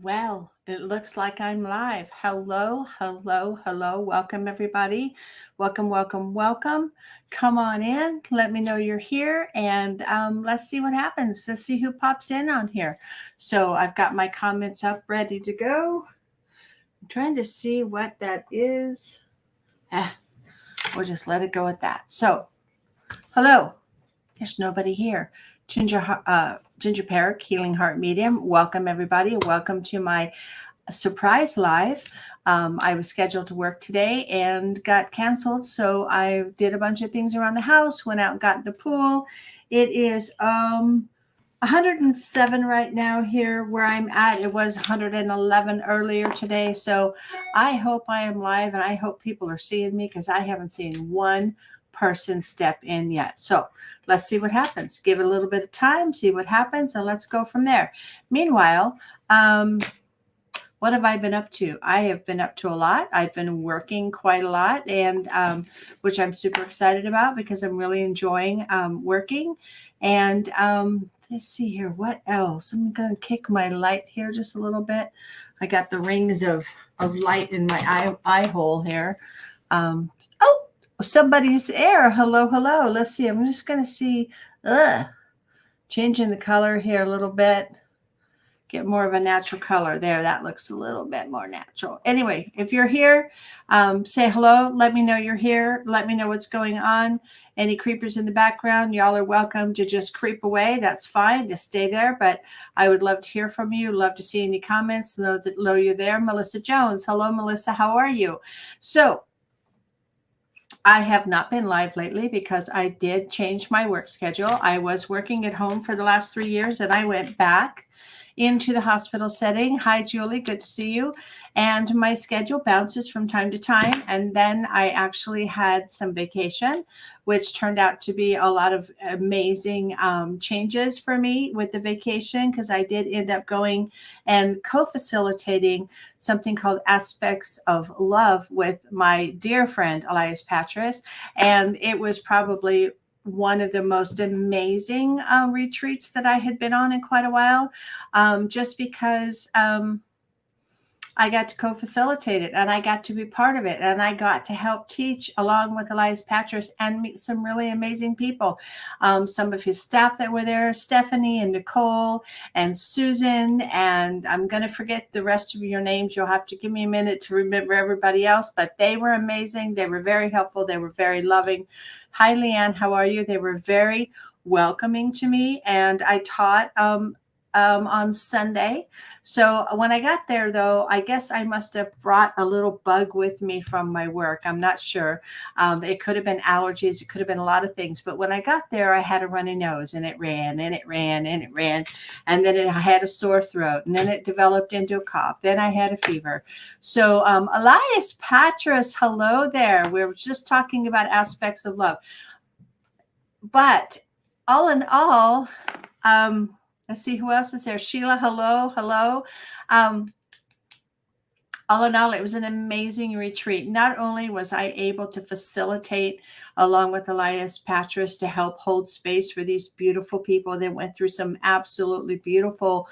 Well, it looks like I'm live. Hello, hello, hello. Welcome, everybody. Welcome, welcome, welcome. Come on in. Let me know you're here and let's see what happens. Let's see who pops in on here. So I've got my comments up ready to go. I'm trying to see what that is. Ah, we'll just let it go at that. So, hello. There's nobody here. Ginger Parrot, Healing Heart Medium. Welcome, everybody. Welcome to my surprise live. I was scheduled to work today and got canceled. So I did a bunch of things around the house, went out and got in the pool. It is 107 right now here where I'm at. It was 111 earlier today. So I hope I am live and I hope people are seeing me because I haven't seen one person step in yet. So let's see what happens. Give it a little bit of time, see what happens, and let's go from there. Meanwhile, what have I been up to? I have been up to a lot. I've been working quite a lot, and which I'm super excited about because I'm really enjoying working. And let's see here. What else? I'm going to kick my light here just a little bit. I got the rings of light in my eye hole here. Oh, somebody's air. Hello, hello. Let's see. I'm just going to see. Changing the color here a little bit. Get more of a natural color there. That looks a little bit more natural. Anyway, if you're here, say hello. Let me know you're here. Let me know what's going on. Any creepers in the background, y'all are welcome to just creep away. That's fine. Just stay there. But I would love to hear from you. Love to see any comments. Know you're there. Melissa Jones. Hello, Melissa. How are you? So I have not been live lately because I did change my work schedule. I was working at home for the last 3 years and I went back into the hospital setting. Hi, Julie. Good to see you. And my schedule bounces from time to time. And then I actually had some vacation, which turned out to be a lot of amazing changes for me with the vacation because I did end up going and co-facilitating something called Aspects of Love with my dear friend, Elias Patras. And it was probably one of the most amazing retreats that I had been on in quite a while, just because I got to co-facilitate it and I got to be part of it and I got to help teach along with Elias Patras and meet some really amazing people. Some of his staff that were there, Stephanie and Nicole and Susan, and I'm going to forget the rest of your names. You'll have to give me a minute to remember everybody else, but they were amazing. They were very helpful. They were very loving. Hi, Leanne. How are you? They were very welcoming to me and I taught on Sunday. So when I got there, though, I guess I must have brought a little bug with me from my work. I'm not sure. It could have been allergies. It could have been a lot of things. But when I got there, I had a runny nose and it ran and it ran and it ran. And then I had a sore throat and then it developed into a cough. Then I had a fever. So Elias Patras, hello there. We were just talking about aspects of love. But all in all, let's see who else is there. Sheila, hello, hello. All in all, it was an amazing retreat. Not only was I able to facilitate along with Elias Patras to help hold space for these beautiful people that went through some absolutely beautiful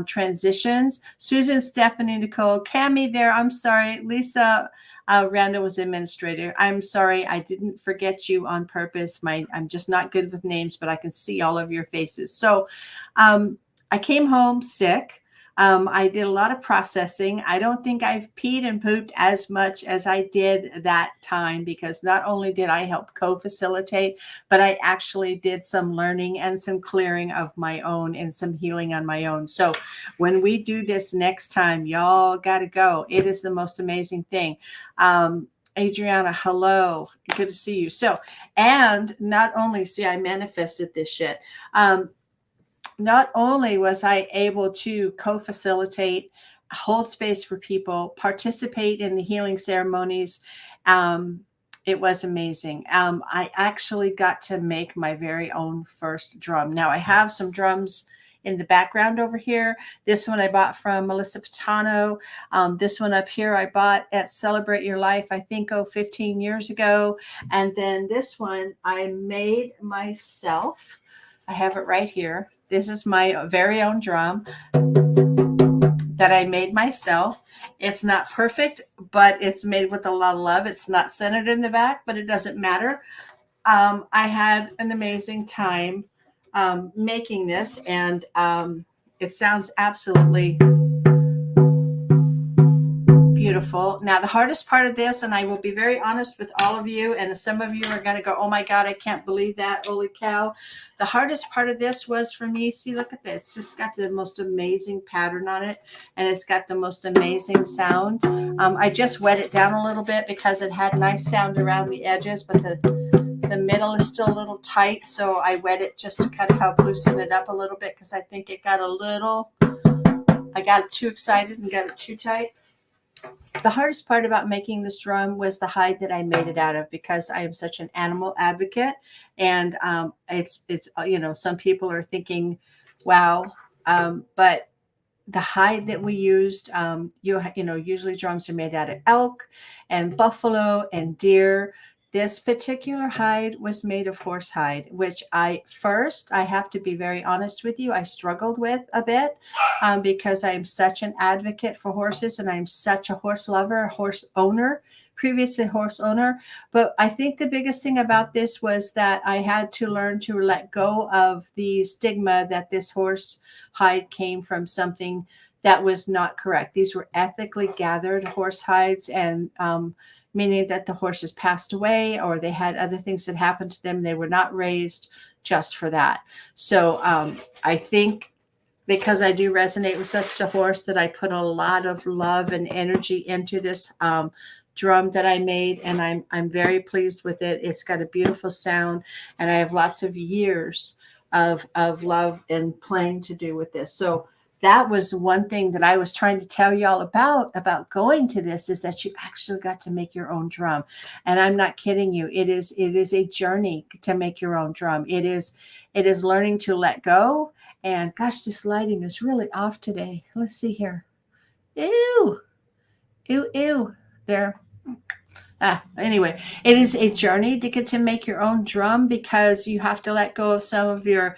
transitions. Susan, Stephanie, Nicole, Cammie there. I'm sorry. Lisa, Randall was administrator. I'm sorry. I didn't forget you on purpose. I'm just not good with names, but I can see all of your faces. So I came home sick. I did a lot of processing. I don't think I've peed and pooped as much as I did that time because not only did I help co-facilitate, but I actually did some learning and some clearing of my own and some healing on my own. So when we do this next time, y'all got to go. It is the most amazing thing. Adriana, hello. Good to see you. So, and not only, see, I manifested this shit. Not only was I able to co-facilitate, hold space for people, participate in the healing ceremonies, it was amazing. I actually got to make my very own first drum. Now I have some drums in the background over here. This one I bought from Melissa Patano. This one up here I bought at Celebrate Your Life, I think, 15 years ago. And then this one I made myself. I have it right here. This is my very own drum that I made myself. It's not perfect, but it's made with a lot of love. It's not centered in the back, but it doesn't matter. I had an amazing time making this, and it sounds absolutely beautiful. Now, the hardest part of this, and I will be very honest with all of you, and some of you are going to go, oh my God, I can't believe that. Holy cow. The hardest part of this was for me, see, look at this. It's just got the most amazing pattern on it, and it's got the most amazing sound. I just wet it down a little bit because it had nice sound around the edges, but the middle is still a little tight. So I wet it just to kind of help loosen it up a little bit because I think it got I got too excited and got it too tight. The hardest part about making this drum was the hide that I made it out of, because I am such an animal advocate. And it's some people are thinking, wow, but the hide that we used, usually drums are made out of elk and buffalo and deer. This particular hide was made of horse hide, which I have to be very honest with you, I struggled with a bit because I'm such an advocate for horses, and I'm such a horse lover, previously horse owner. But I think the biggest thing about this was that I had to learn to let go of the stigma that this horse hide came from something that was not correct. These were ethically gathered horse hides, and meaning that the horses passed away or they had other things that happened to them. They were not raised just for that. So I think because I do resonate with such a horse, that I put a lot of love and energy into this drum that I made, and I'm very pleased with it. It's got a beautiful sound, and I have lots of years of love and playing to do with this. So that was one thing that I was trying to tell y'all about going to this, is that you actually got to make your own drum. And I'm not kidding you. It is a journey to make your own drum. It is learning to let go. And gosh, this lighting is really off today. Let's see here. Ew. There. Anyway, it is a journey to get to make your own drum, because you have to let go of some of your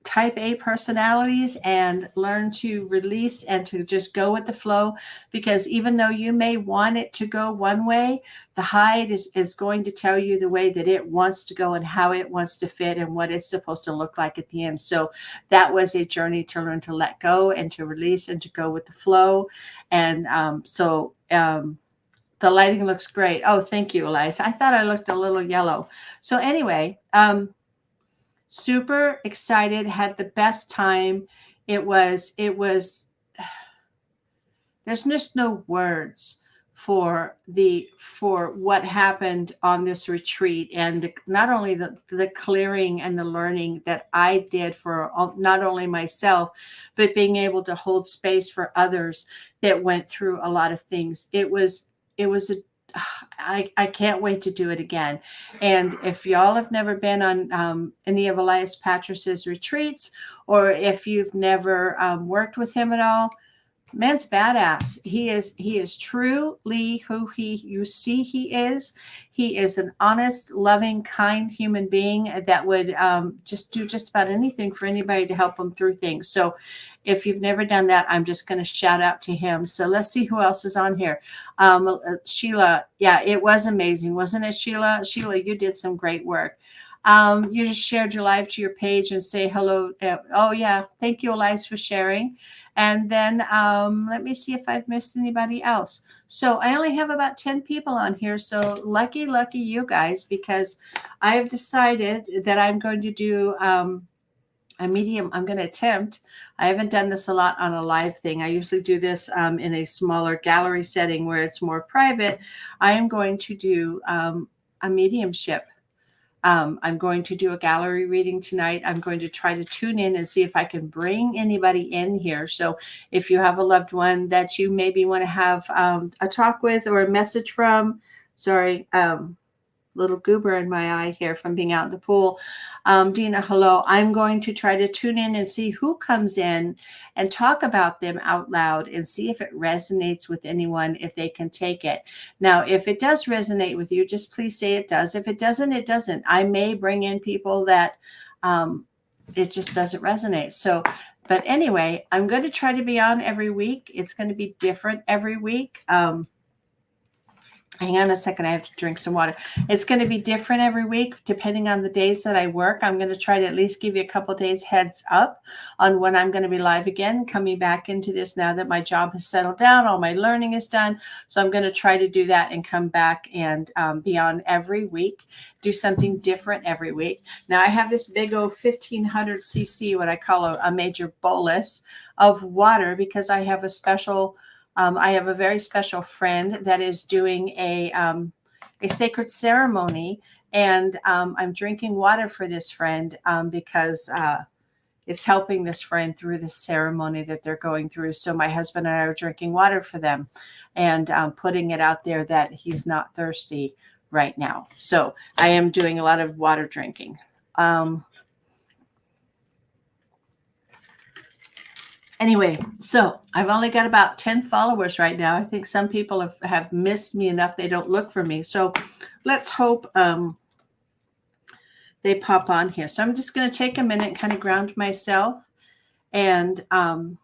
type A personalities and learn to release and to just go with the flow. Because even though you may want it to go one way, the hide is going to tell you the way that it wants to go and how it wants to fit and what it's supposed to look like at the end. So that was a journey to learn to let go and to release and to go with the flow. And the lighting looks great. Oh, thank you, Eliza. I thought I looked a little yellow. So anyway, super excited, had the best time. It was there's just no words for what happened on this retreat, and not only the clearing and the learning that I did for not only myself, but being able to hold space for others that went through a lot of things. I can't wait to do it again. And if y'all have never been on any of Elias Patris's retreats, or if you've never worked with him at all, man's badass. He is truly who you see he is. He is an honest, loving, kind human being that would just do just about anything for anybody to help them through things. So if you've never done that, I'm just going to shout out to him. So let's see who else is on here. Sheila. Yeah, it was amazing. Wasn't it, Sheila? Sheila, you did some great work. You just shared your live to your page and say hello. Oh yeah. Thank you, Elias, for sharing. And then let me see if I've missed anybody else. So I only have about 10 people on here. So lucky you guys, because I have decided that I'm going to do a medium. I'm going to attempt. I haven't done this a lot on a live thing. I usually do this in a smaller gallery setting where it's more private. I am going to do a mediumship. I'm going to do a gallery reading tonight. I'm going to try to tune in and see if I can bring anybody in here. So if you have a loved one that you maybe want to have a talk with or a message from, little goober in my eye here from being out in the pool. Dina, hello. I'm going to try to tune in and see who comes in and talk about them out loud and see if it resonates with anyone, if they can take it. Now, if it does resonate with you, just please say it does. If it doesn't, it doesn't. I may bring in people that it just doesn't resonate. So But anyway, I'm going to try to be on every week. It's going to be different every week. Hang on a second. I have to drink some water. It's going to be different every week, depending on the days that I work. I'm going to try to at least give you a couple days heads up on when I'm going to be live again, coming back into this now that my job has settled down, all my learning is done. So I'm going to try to do that and come back and be on every week, do something different every week. Now I have this big old 1500 cc, what I call a major bolus of water, because I have a very special friend that is doing a sacred ceremony, and I'm drinking water for this friend because it's helping this friend through the ceremony that they're going through. So my husband and I are drinking water for them and putting it out there that he's not thirsty right now. So I am doing a lot of water drinking. Anyway, so I've only got about 10 followers right now. I think some people have missed me enough they don't look for me. So let's hope they pop on here. So I'm just going to take a minute and kind of ground myself, and going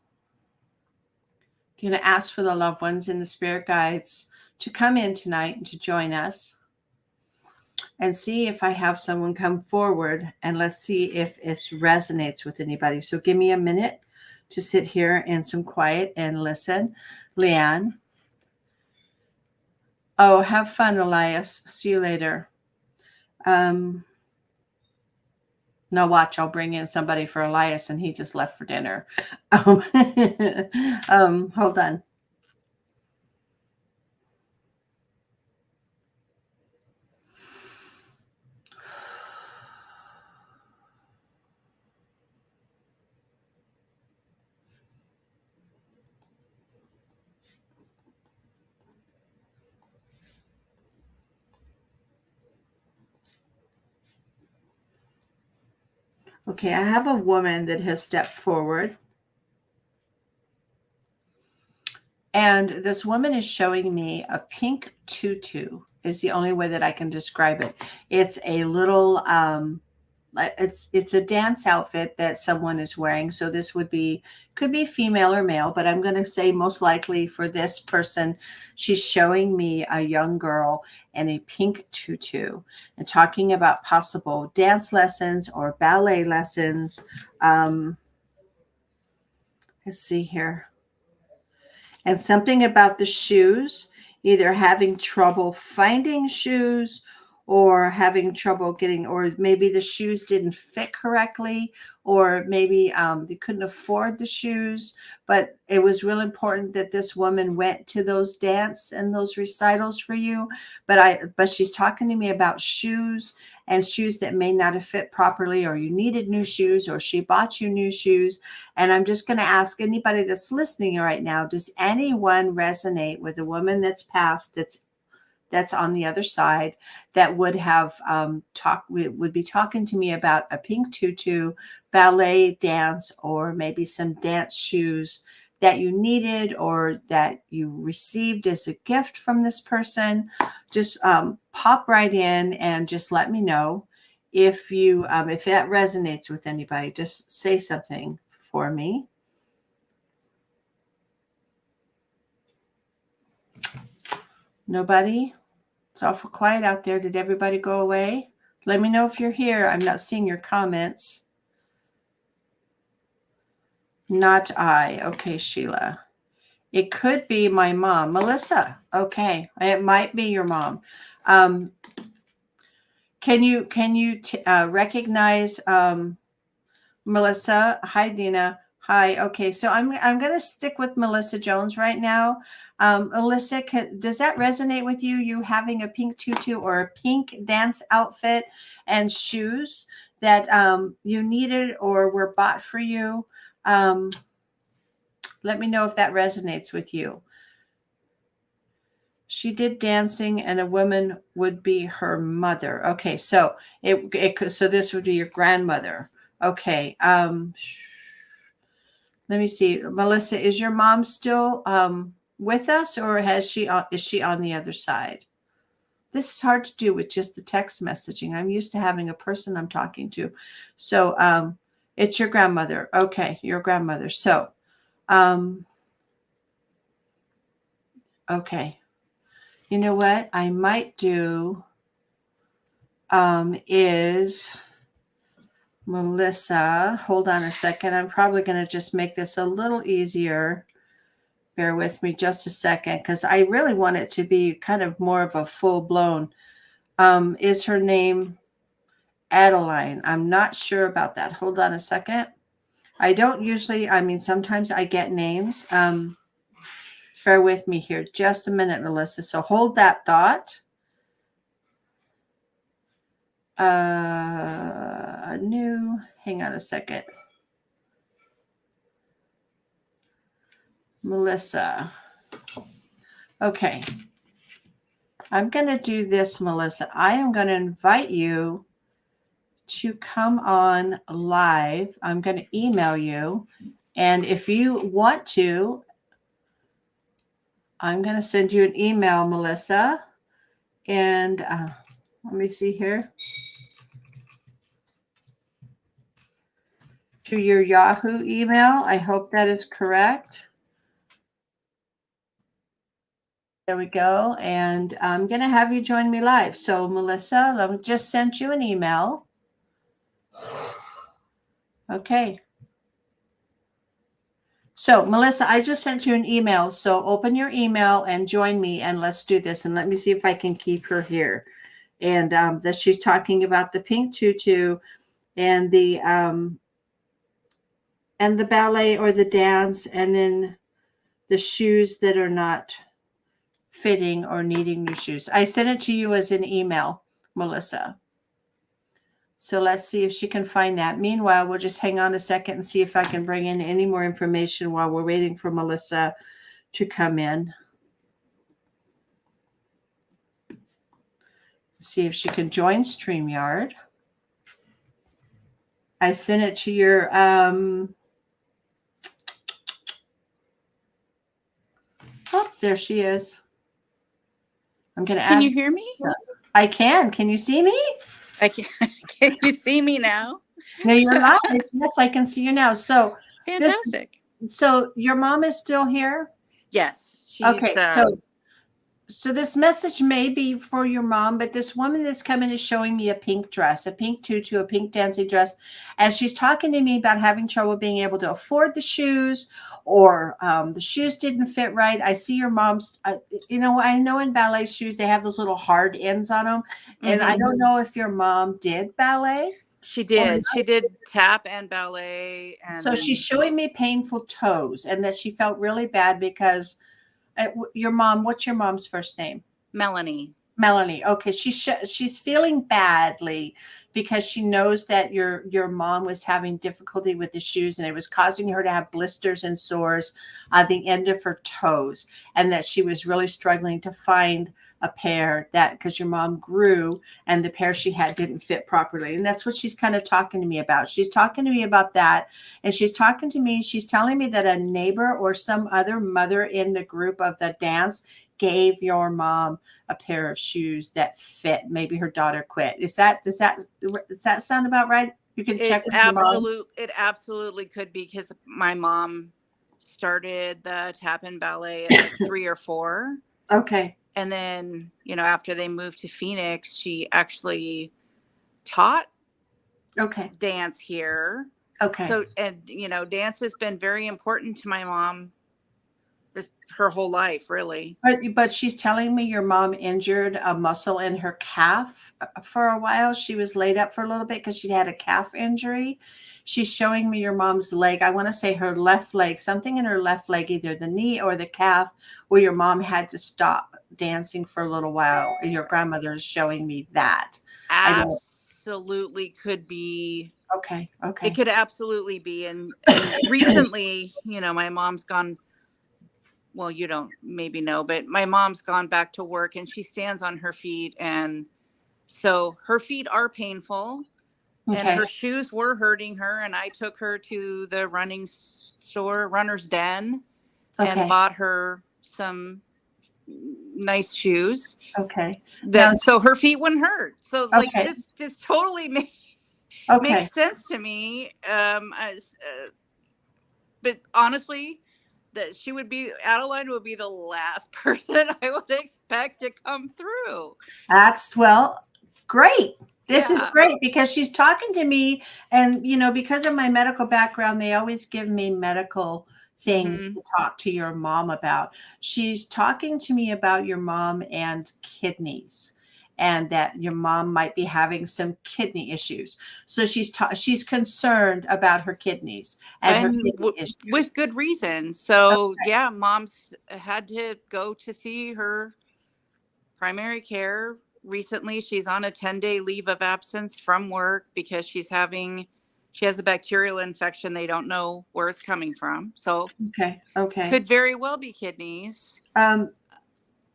to ask for the loved ones and the spirit guides to come in tonight and to join us, and see if I have someone come forward, and let's see if it resonates with anybody. So give me a minute to sit here in some quiet and listen. Leanne. Oh, have fun, Elias. See you later. Now watch, I'll bring in somebody for Elias, and he just left for dinner. Hold on. Okay, I have a woman that has stepped forward. And this woman is showing me a pink tutu is the only way that I can describe it. It's a little, it's a dance outfit that someone is wearing. So this could be female or male, but I'm going to say most likely for this person, she's showing me a young girl in a pink tutu and talking about possible dance lessons or ballet lessons. Let's see here. And something about the shoes, either having trouble finding shoes or having trouble getting, or maybe the shoes didn't fit correctly, or maybe they couldn't afford the shoes. But it was real important that this woman went to those dance and those recitals for you. But she's talking to me about shoes, and shoes that may not have fit properly, or you needed new shoes, or she bought you new shoes. And I'm just going to ask anybody that's listening right now, does anyone resonate with a woman that's passed, that's on the other side, that would have would be talking to me about a pink tutu, ballet dance, or maybe some dance shoes that you needed or that you received as a gift from this person? Just pop right in and just let me know if that resonates with anybody. Just say something for me. Nobody? It's awful quiet out there. Did everybody go away? Let me know if you're here. I'm not seeing your comments. Not I. Okay, Sheila. It could be my mom. Melissa. Okay. It might be your mom. Can you recognize Melissa? Hi, Dina. Hi. Okay, so I'm going to stick with Melissa Jones right now. Alyssa, does that resonate with you? You having a pink tutu or a pink dance outfit and shoes that you needed or were bought for you? Let me know if that resonates with you. She did dancing, and a woman would be her mother. Okay, so it could, so this would be your grandmother. Okay. Let me see. Melissa, is your mom still with us, or is she on the other side? This is hard to do with just the text messaging. I'm used to having a person I'm talking to. So It's your grandmother. Okay, your grandmother. So, um, okay. You know what I might do is Melissa. Hold on a second. I'm probably going to just make this a little easier. Bear with me just a second because I really want it to be kind of more of a full blown. Is her name Adeline? I'm not sure about that. Hold on a second. I don't usually, I mean, sometimes I get names. Bear with me here just a minute, Melissa. So hold that thought. Hang on a second. Melissa. Okay. I'm going to do this, Melissa. I am going to invite you to come on live. I'm going to email you. And if you want to, I'm going to send you an email, Melissa. And let me see here. To your Yahoo email. I hope that is correct. There we go. And I'm going to have you join me live. So, Melissa, let me just send you an email. Okay. So, Melissa, I just sent you an email. So, open your email and join me, and let's do this. And let me see if I can keep her here. And that she's talking about the pink tutu and the ballet or the dance, and then the shoes that are not fitting or needing new shoes. I sent it to you as an email, Melissa. So let's see if she can find that. Meanwhile, we'll just hang on a second and see if I can bring in any more information while we're waiting for Melissa to come in. See if she can join StreamYard. I sent it to your oh, there she is. I'm going to add. Can you hear me? I can. Can you see me? I can. Can you see me now? No, you're live. Yes, I can see you now. So fantastic. So your mom is still here? Yes. She's, okay. So this message may be for your mom, but this woman that's coming is showing me a pink dress, a pink tutu, a pink dancing dress. And she's talking to me about having trouble being able to afford the shoes, or the shoes didn't fit right. I see your mom's, I know in ballet shoes, they have those little hard ends on them. And I don't know if your mom did ballet. She did. She did tap and ballet. And so she's showing me painful toes, and that she felt really bad because your mom, what's your mom's first name? Melanie. Okay. She's feeling badly because she knows that your mom was having difficulty with the shoes, and it was causing her to have blisters and sores on the end of her toes, and that she was really struggling to find a pair that, because your mom grew and the pair she had didn't fit properly. And that's what she's kind of talking to me about. She's talking to me about that. And she's telling me that a neighbor or some other mother in the group of the dance gave your mom a pair of shoes that fit. Maybe her daughter quit. Does that sound about right? You can check with your mom. It absolutely could be, because my mom started the tap and ballet at like 3 or 4. Okay. And then, after they moved to Phoenix, she actually taught dance here. Okay. So, and, dance has been very important to my mom her whole life, really. But she's telling me your mom injured a muscle in her calf for a while. She was laid up for a little bit because she had a calf injury. She's showing me your mom's leg. I want to say her left leg, something in her left leg, either the knee or the calf, where your mom had to stop dancing for a little while. Your grandmother is showing me that. Absolutely could be. Okay. It could absolutely be. And recently, my mom's gone. Well, you don't maybe know, but my mom's gone back to work, and she stands on her feet. And so her feet are painful. And her shoes were hurting her. And I took her to the running store, Runner's Den, and bought her some nice shoes. Okay. So her feet wouldn't hurt. So this totally made. Okay. Makes sense to me. But honestly, that she would be Adeline would be the last person I would expect to come through. That's well, great. This is Yeah. great because she's talking to me, and because of my medical background, they always give me medical things Hmm. to talk to your mom about. She's talking to me about your mom and kidneys, and that your mom might be having some kidney issues. So she's concerned about her kidneys and her And kidney issues. with good reason. So yeah, mom's had to go to see her primary care recently. She's on a 10-day leave of absence from work because she has a bacterial infection. They don't know where it's coming from. So Okay. Okay. could very well be kidneys. Um,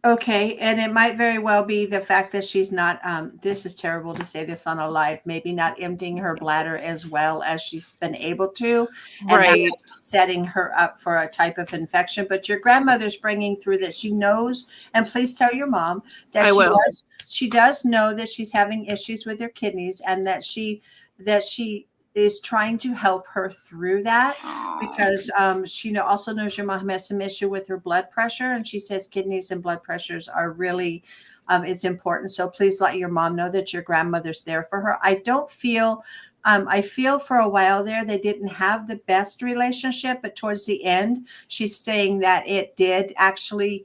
Okay, and it might very well be the fact that she's not, this is terrible to say this on a live, maybe not emptying her bladder as well as she's been able to, and that Right. setting her up for a type of infection. But your grandmother's bringing through that she knows, and please tell your mom that I will. she does know that she's having issues with her kidneys, and that she is trying to help her through that, Aw. because she also knows your mom has some issue with her blood pressure, and she says kidneys and blood pressures are really, it's important. So please let your mom know that your grandmother's there for her. I feel for a while there they didn't have the best relationship, but towards the end, she's saying that it did actually.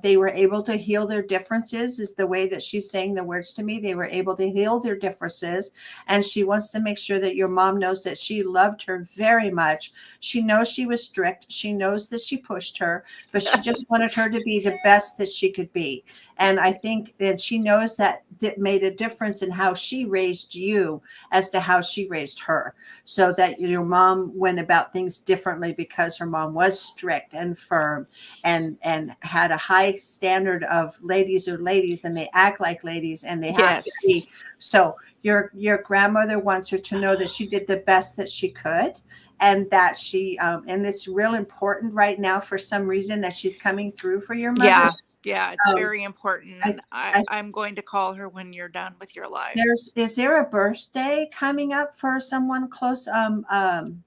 They were able to heal their differences, is the way that she's saying the words to me. They were able to heal their differences. And she wants to make sure that your mom knows that she loved her very much. She knows she was strict. She knows that she pushed her, but she just wanted her to be the best that she could be. And I think that she knows that it made a difference in how she raised you as to how she raised her. So that your mom went about things differently because her mom was strict and firm, and had a high standard of ladies are ladies, and they act like ladies, and they have to Yes. be. So your grandmother wants her to know that she did the best that she could, and that she and it's real important right now for some reason that she's coming through for your mother. Yeah. Yeah. It's um, very important. I, And I I'm going to call her when you're done with your live. is there a birthday coming up for someone close, an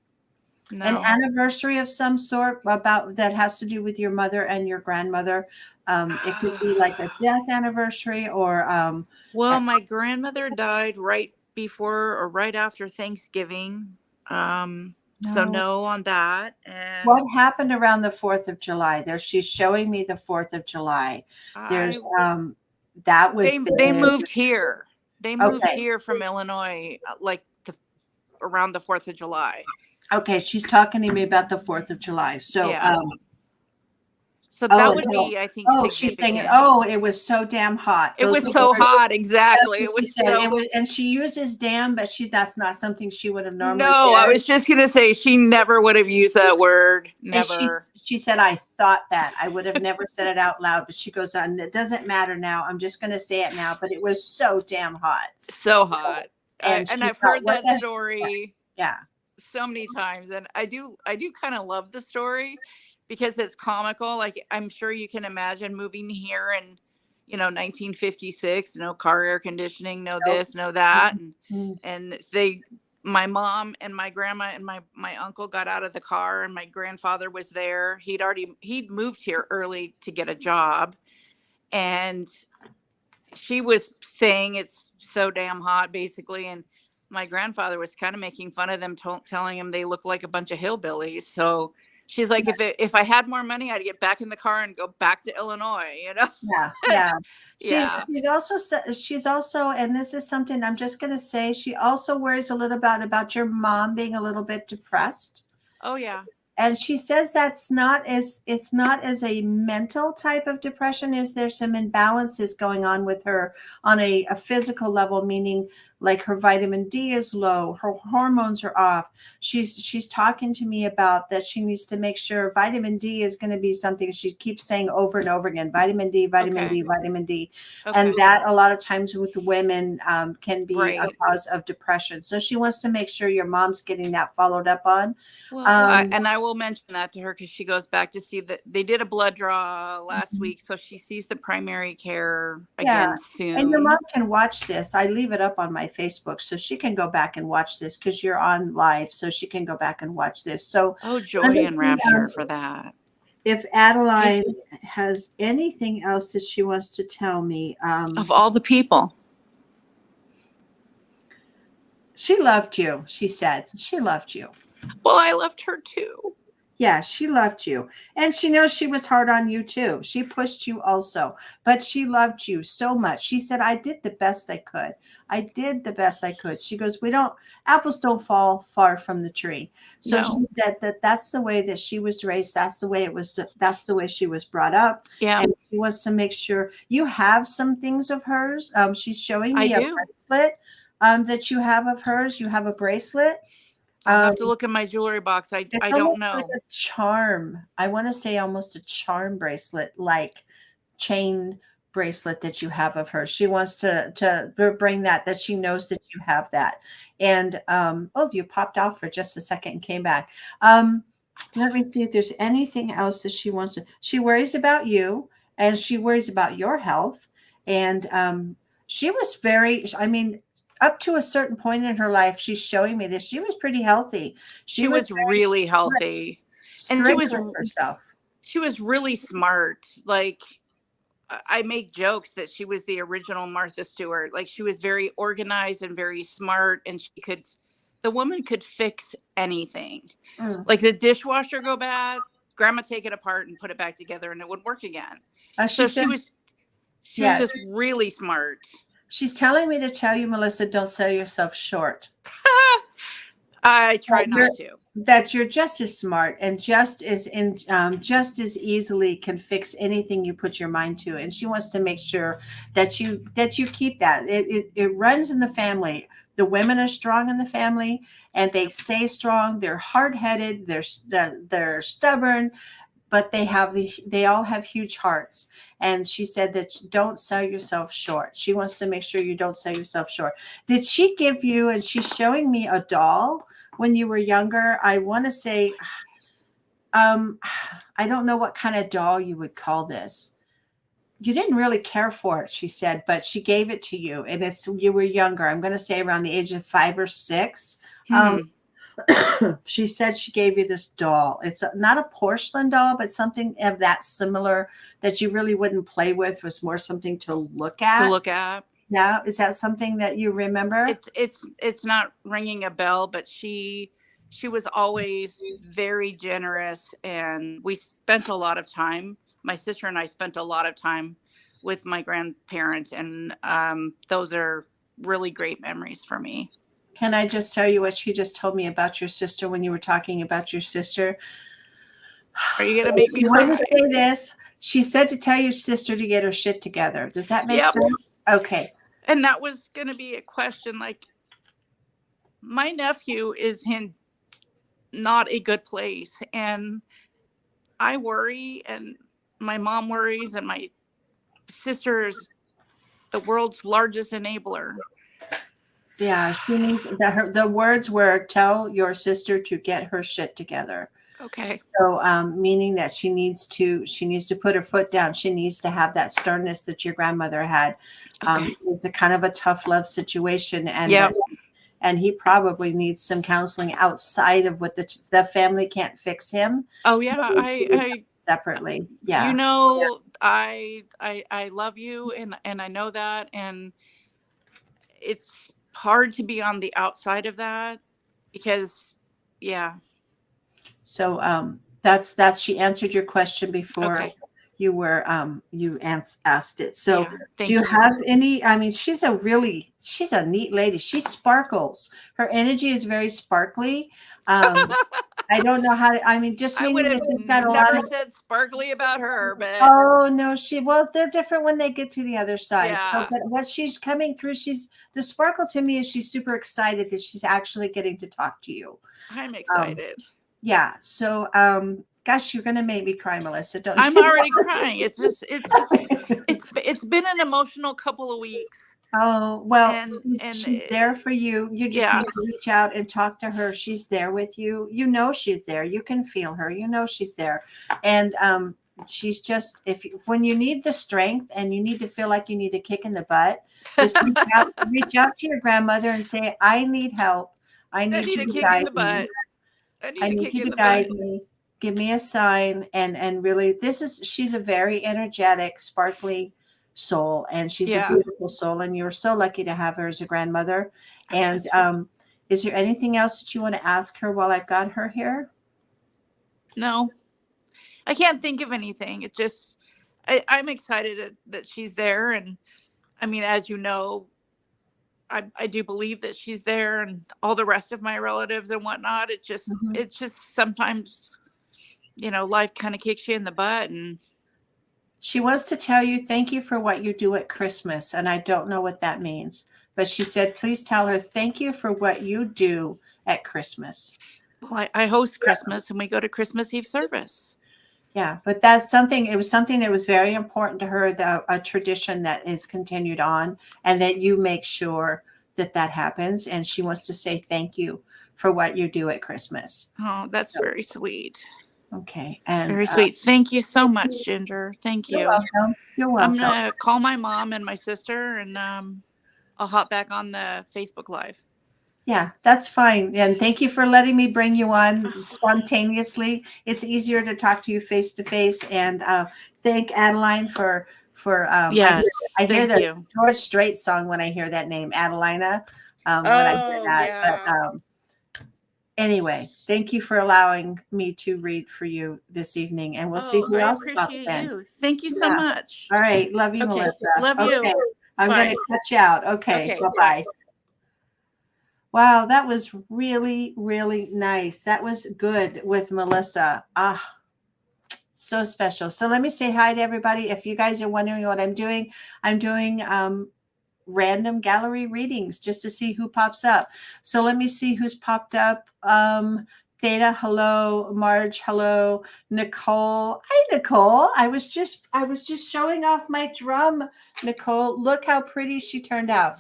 No. anniversary of some sort about that has to do with your mother and your grandmother? It could be like a death anniversary, or Well, my grandmother died right before or right after Thanksgiving. So no. no on that. And What happened around the 4th of July? She's showing me the 4th of July. I There's that was they big. moved here. They moved Okay. here from Illinois like around the 4th of July. Okay, she's talking to me about the 4th of July. So Yeah. So oh, that and would be, I think, she's saying, significant. oh, it was so damn hot. It Those was were the so words. hot. That's Exactly. what It she was said. It so. was, and she uses damn, but that's not something she would have normally No, I said. was just going to say she never would have used that word. And Never. she said, I thought that. I would have never said it out loud, but she goes on, it doesn't matter now. I'm just going to say it now, but it was so damn hot. So hot. And And she I've thought, heard what that the, story yeah. so many times, and I do kind of love the story because it's comical. Like, I'm sure you can imagine moving here in 1956, no car air conditioning, no Nope. this, no that. and Mhm. and my mom and my grandma and my uncle got out of the car, and my grandfather was there. He'd moved here early to get a job, and she was saying it's so damn hot, basically. And my grandfather was kind of making fun of them, telling him they look like a bunch of hillbillies. So she's like, if I had more money, I'd get back in the car and go back to Illinois. Yeah, yeah. Yeah. She's also, and this is something I'm just going to say, she also worries a little bit about your mom being a little bit depressed. Oh yeah. And she says it's not as a mental type of depression. Is there some imbalances going on with her on a physical level, meaning like her vitamin D is low, her hormones are off. She's talking to me about that she needs to make sure vitamin D is going to be something she keeps saying over and over again, vitamin D, vitamin Okay. D, vitamin D. Okay. And that a lot of times with women can be a Right. cause of depression. So she wants to make sure your mom's getting that followed up on. Well, I will mention that to her because she goes back to see that they did a blood draw last week, so she sees the primary care again And your soon. mom can watch this. I leave it up on my my Facebook, so she can go back and watch this because you're on live, so she can go back and watch this. So Oh, let joy me and see rapture for that. if Adeline has anything else that she wants to tell me. Of all the people. She loved you, she said. She loved you. Well, I loved her too. Yeah, she loved you. And she knows she was hard on you too. She pushed you also, but she loved you so much. She said, I did the best I could. I did the best I could. She goes, apples don't fall far from the tree. So No. she said that that's the way that she was raised. That's the way it was. That's the way she was brought up. Yeah. And she wants to make sure you have some things of hers. She's showing me I a do. bracelet that you have of hers. You have a bracelet. I'll have to look in my jewelry box. I don't know. Like a charm. I want to say almost a charm bracelet, like chain bracelet that you have of her. She wants to bring that she knows that you have that. And you popped off for just a second and came back. Let me see if there's anything else that she wants to. She worries about you and she worries about your health. And she was up to a certain point in her life, she's showing me this. She was pretty healthy. She was really healthy. And she was really smart. Like, I make jokes that she was the original Martha Stewart. Like, she was very organized and very smart, and the woman could fix anything. Like, the dishwasher go bad, grandma take it apart and put it back together and it would work again. She was really smart. She's telling me to tell you, Melissa, don't sell yourself short. I try not to. That you're just as smart and just as easily can fix anything you put your mind to. And she wants to make sure that you keep that. It runs in the family. The women are strong in the family, and they stay strong. They're hard-headed. They're stubborn. But they all have huge hearts. And she said that don't sell yourself short. She wants to make sure you don't sell yourself short. Did she give you, and she's showing me a doll when you were younger? I want to say, I don't know what kind of doll you would call this. You didn't really care for it, she said, but she gave it to you. And you were younger. I'm going to say around the age of 5 or 6. She said she gave you this doll. It's not a porcelain doll, but something of that similar that you really wouldn't play with. Was more something to look at. Yeah. Is that something that you remember? It's not ringing a bell, but she was always very generous, and we spent a lot of time. My sister and I spent a lot of time with my grandparents, and those are really great memories for me. Can I just tell you what she just told me about your sister when you were talking about your sister? Are you going to make me cry? Say this. She said to tell your sister to get her shit together. Does that make sense? Okay. And that was going to be a question. Like, my nephew is in not a good place, and I worry, and my mom worries, and my sister is the world's largest enabler. Yeah, she needs the words were tell your sister to get her shit together. Okay. So meaning that she needs to put her foot down. She needs to have that sternness that your grandmother had. Okay. It's a kind of a tough love situation, and and he probably needs some counseling outside of what the family can't fix him. Oh yeah, I separately. Yeah. You know, I love you, and I know that, and it's hard to be on the outside of that because so that's she answered your question before. Okay. You were you asked it. So do you have any? I mean, she's a neat lady. She sparkles. Her energy is very sparkly. I don't know how to, I mean, just I would have never said sparkly about her, but oh no, they're different when they get to the other side. Yeah. So, but what she's coming through, the sparkle to me is she's super excited that she's actually getting to talk to you. I'm excited. Yeah. So, gosh, you're gonna make me cry, Melissa. Don't I'm already crying. It's been an emotional couple of weeks. Oh, well, she's there for you. You just need to reach out and talk to her. She's there with you. You know she's there. You can feel her. You know she's there. And she's just, when you need the strength and you need to feel like you need a kick in the butt, just reach out to your grandmother and say, I need help. I I need need you a to kick in guide the me. butt. I need I a need kick you in to the butt. guide me. Give me a sign. And really, she's a very energetic, sparkly soul, and she's a Yeah. beautiful soul. And you're so lucky to have her as a grandmother. Oh, And yes. is there anything else that you want to ask her while I've got her here? No, I can't think of anything. It just, I'm excited that she's there. And I mean, as you know, I do believe that she's there, and all the rest of my relatives and whatnot. Mhm. It's just sometimes, life kind of kicks you in the butt. And She wants to tell you thank you for what you do at Christmas. And I don't know what that means. But she said, please tell her thank you for what you do at Christmas. well, I host Christmas and we go to Christmas Eve service. Yeah, but it was something that was very important to her, a tradition that is continued on, and that you make sure that happens. And she wants to say thank you for what you do at Christmas. Oh, that's So, very sweet. okay. And Very sweet. Thank you so much, Ginger. Thank you're you. welcome. You're I'm welcome. gonna call my mom and my sister, and I'll hop back on the Facebook Live. Yeah, that's fine. And thank you for letting me bring you on spontaneously. It's easier to talk to you face to face. And thank Adeline for Yes, I hear thank the you. George Strait song when I hear that name, Adelina. When I hear Oh that. But yeah. anyway, thank you for allowing me to read for you this evening. And we'll see Oh, who I else pops appreciate in. you. Thank you so Yeah. much. All right. Love you, Okay. Melissa. Love Okay. you. I'm going Bye. to cut you out. Okay. Okay. Bye-bye. Wow, that was really, really nice. That was good with Melissa. So special. So let me say hi to everybody. If you guys are wondering what I'm doing random gallery readings just to see who pops up. So let me see who's popped up. Theta, hello. Marge, hello. Nicole. Hi, Nicole. I was just showing off my drum, Nicole. Look how pretty she turned out.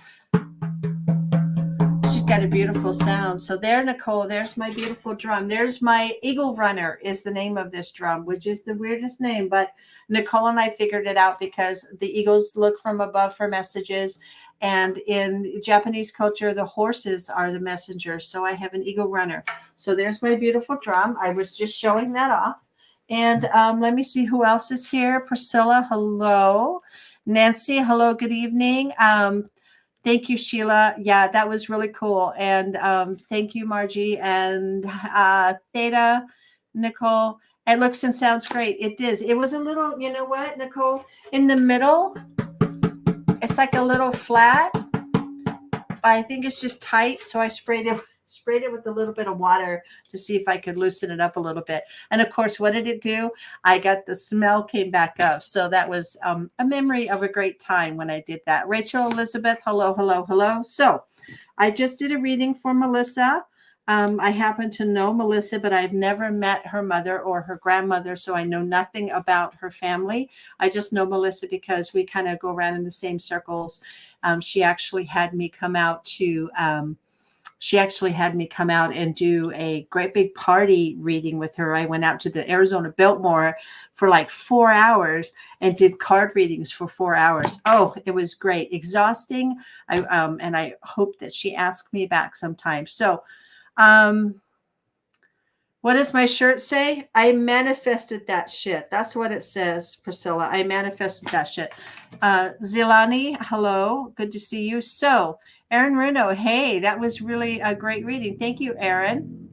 She's got a beautiful sound. So there, Nicole, there's my beautiful drum. There's my Eagle Runner is the name of this drum, which is the weirdest name. But Nicole and I figured it out because the eagles look from above for messages. And in Japanese culture, the horses are the messengers. So I have an Eagle Runner. So there's my beautiful drum. I was just showing that off. And let me see who else is here. Priscilla, hello. Nancy, hello, good evening. Thank you, Sheila. Yeah, that was really cool. And thank you, Margie and Theta, Nicole. It looks and sounds great. It does. It was a little, you know what, Nicole? In the middle, it's like a little flat. I think it's just tight. So I sprayed it with a little bit of water to see if I could loosen it up a little bit. And of course, what did it do? I got the smell came back up. So that was a memory of a great time when I did that. Rachel Elizabeth, hello, hello, hello. So I just did a reading for Melissa. I happen to know Melissa, but I've never met her mother or her grandmother, so I know nothing about her family. I just know Melissa because we kind of go around in the same circles. She actually had me come out and do a great big party reading with her. I went out to the Arizona Biltmore for like 4 hours and did card readings for 4 hours. Oh, it was great, exhausting. And I hope that she asked me back sometime. So, what does my shirt say? I manifested that shit. That's what it says, Priscilla. I manifested that shit. Zilani, hello. Good to see you. So, Aaron Runo, hey, that was really a great reading. Thank you, Aaron.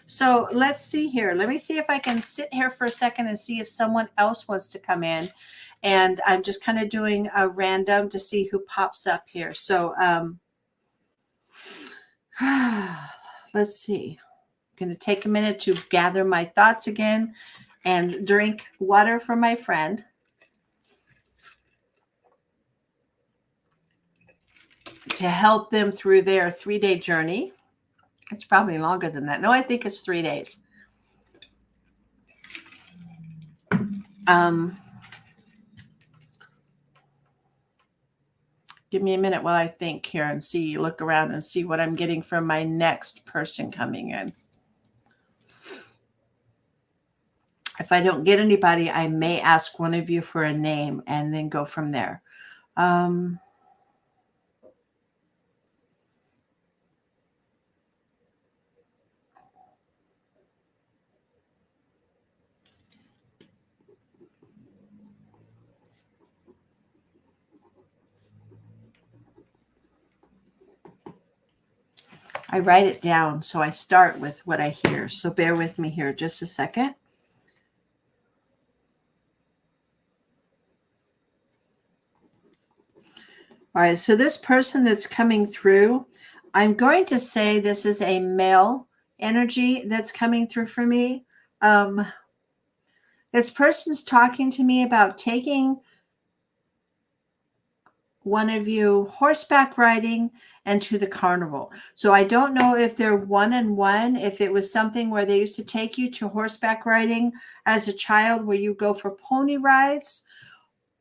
So, let's see here. Let me see if I can sit here for a second and see if someone else wants to come in. And I'm just kind of doing a random to see who pops up here. So, let's see. I'm going to take a minute to gather my thoughts again and drink water from my friend. To help them through their 3-day journey. It's probably longer than that. No, I think it's 3 days. Give me a minute while I think here and look around and see what I'm getting from my next person coming in. If I don't get anybody, I may ask one of you for a name and then go from there. Um, I write it down, so I start with what I hear. So bear with me here just a second. All right, so this person that's coming through, I'm going to say this is a male energy that's coming through for me. This person's talking to me about taking one of you horseback riding and to the carnival. So I don't know if they're one and one, if it was something where they used to take you to horseback riding as a child where you go for pony rides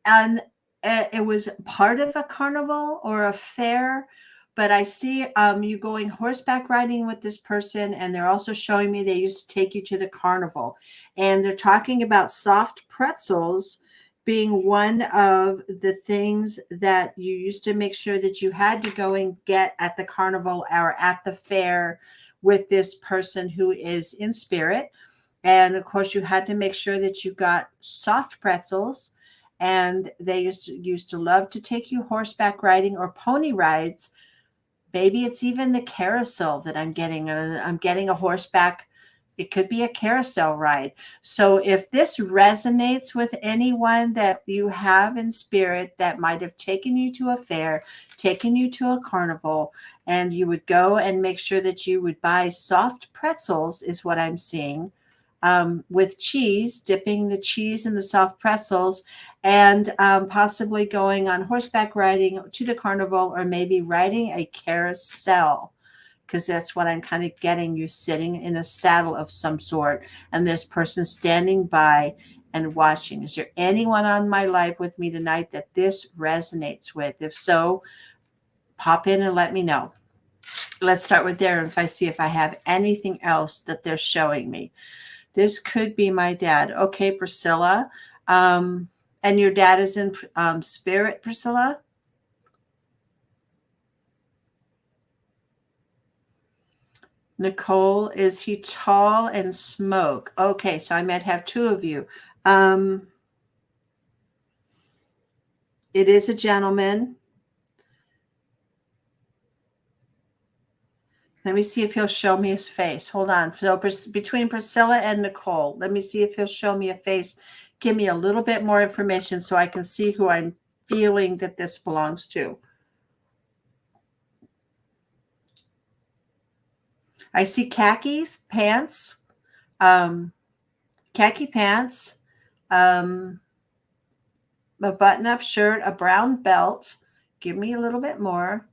and it was part of a carnival or a fair. But I see you going horseback riding with this person, and they're also showing me they used to take you to the carnival. And they're talking about soft pretzels being one of the things that you used to make sure that you had to go and get at the carnival or at the fair with this person who is in spirit. And of course, you had to make sure that you got soft pretzels. And they used to love to take you horseback riding or pony rides. Maybe it's even the carousel that I'm getting. I'm getting a horseback. It could be a carousel ride. So if this resonates with anyone that you have in spirit that might have taken you to a fair, taken you to a carnival, and you would go and make sure that you would buy soft pretzels, is what I'm seeing, with cheese, dipping the cheese in the soft pretzels, and possibly going on horseback riding to the carnival or maybe riding a carousel, because that's what I'm kind of getting. You sitting in a saddle of some sort, and this person standing by and watching. Is there anyone on my live with me tonight that this resonates with? If so, pop in and let me know. Let's start with there. If I see if I have anything else that they're showing me. This could be my dad. Okay, Priscilla. And your dad is in spirit, Priscilla? Nicole, is he tall and smoke? Okay, so I might have two of you. It is a gentleman. Let me see if he'll show me his face. Hold on. So between Priscilla and Nicole, let me see if he'll show me a face. Give me a little bit more information so I can see who I'm feeling that this belongs to. I see khakis, pants, khaki pants, a button-up shirt, a brown belt. Give me a little bit more.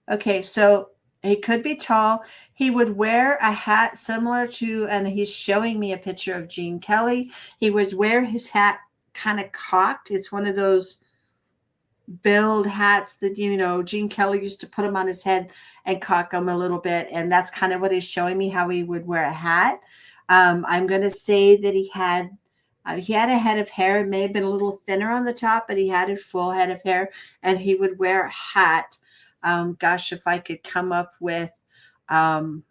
Okay, so he could be tall. He would wear a hat similar to, and he's showing me a picture of Gene Kelly. He would wear his hat kind of cocked. It's one of those build hats that, Gene Kelly used to put them on his head and cock them a little bit. And that's kind of what he's showing me, how he would wear a hat. I'm going to say that he had a head of hair. It may have been a little thinner on the top, but he had a full head of hair, and he would wear a hat. Gosh, if I could come up with the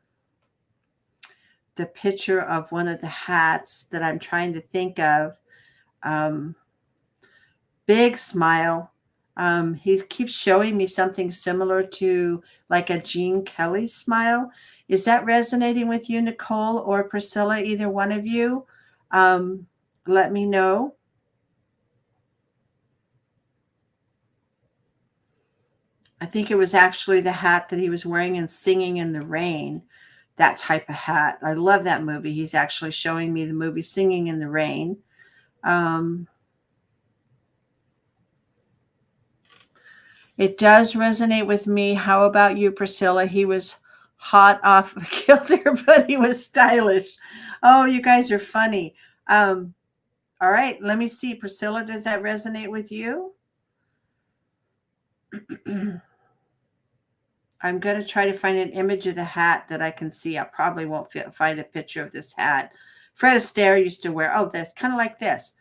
picture of one of the hats that I'm trying to think of. Big smile. He keeps showing me something similar to like a Gene Kelly smile. Is that resonating with you, Nicole or Priscilla? Either one of you? Let me know. I think it was actually the hat that he was wearing in Singing in the Rain. That type of hat. I love that movie. He's actually showing me the movie Singing in the Rain. It does resonate with me. How about you, Priscilla? He was hot off a kilter, but he was stylish. Oh, you guys are funny. All right, let me see. Priscilla, does that resonate with you? I'm going to try to find an image of the hat that I can see. I probably won't find a picture of this hat Fred Astaire used to wear. Oh, that's kind of like this.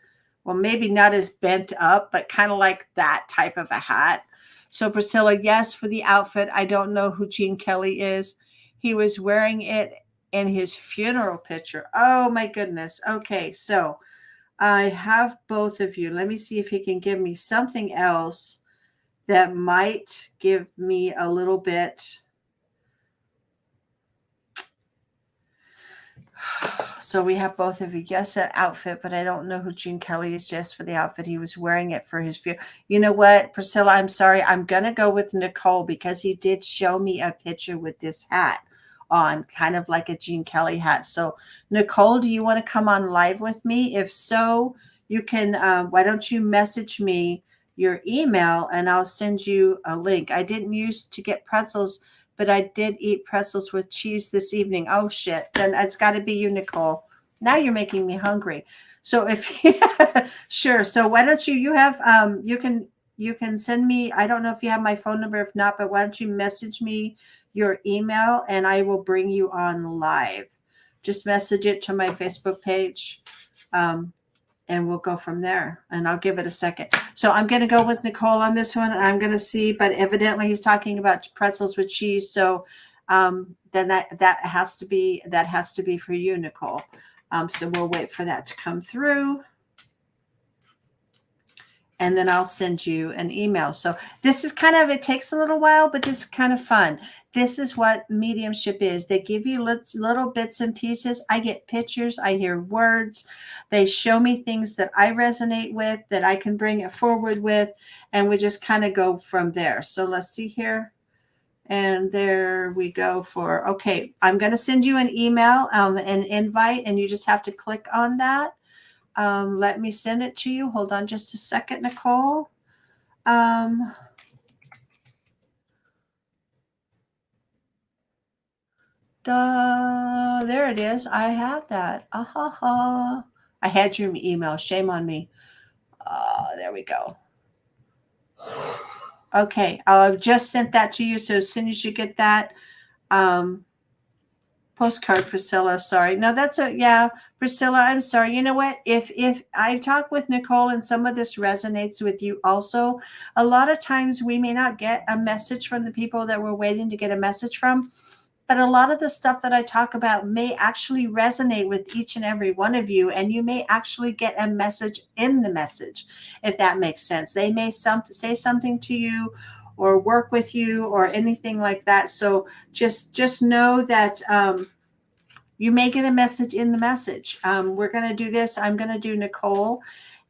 Well, maybe not as bent up, but kind of like that type of a hat. So Priscilla, yes, for the outfit. I don't know who Gene Kelly is. He was wearing it in his funeral picture. Oh my goodness. Okay, so I have both of you. Let me see if he can give me something else that might give me a little bit. So we have both of you. Yes, that outfit, but I don't know who Gene Kelly is just for the outfit. He was wearing it for his view. You know what, Priscilla, I'm sorry. I'm going to go with Nicole because he did show me a picture with this hat on, kind of like a Gene Kelly hat. So Nicole, do you want to come on live with me? If so, you can, why don't you message me your email and I'll send you a link. I didn't used to get pretzels, but I did eat pretzels with cheese this evening. Oh shit. Then it's got to be you, Nicole. Now you're making me hungry. So if sure. So why don't you have you can send me, I don't know if you have my phone number, if not, but why don't you message me your email and I will bring you on live. Just message it to my Facebook page. And we'll go from there. And I'll give it a second. So I'm going to go with Nicole on this one. I'm going to see, but evidently he's talking about pretzels with cheese. So then that has to be for you, Nicole. So we'll wait for that to come through. And then I'll send you an email. So this is kind of, it takes a little while, but this is kind of fun. This is what mediumship is. They give you little bits and pieces. I get pictures. I hear words. They show me things that I resonate with, that I can bring it forward with. And we just kind of go from there. So let's see here. And there we go for, okay, I'm going to send you an email, an invite, and you just have to click on that. Let me send it to you. Hold on just a second, Nicole. There it is. I have that. I had your email. Shame on me. There we go. Okay. I've just sent that to you. So as soon as you get that, postcard, Priscilla. Sorry. No, yeah, Priscilla, I'm sorry. You know what? If I talk with Nicole and some of this resonates with you also, a lot of times we may not get a message from the people that we're waiting to get a message from, but a lot of the stuff that I talk about may actually resonate with each and every one of you, and you may actually get a message in the message, if that makes sense. They may say something to you or work with you or anything like that. So just know that you may get a message in the message. We're going to do this. I'm going to do Nicole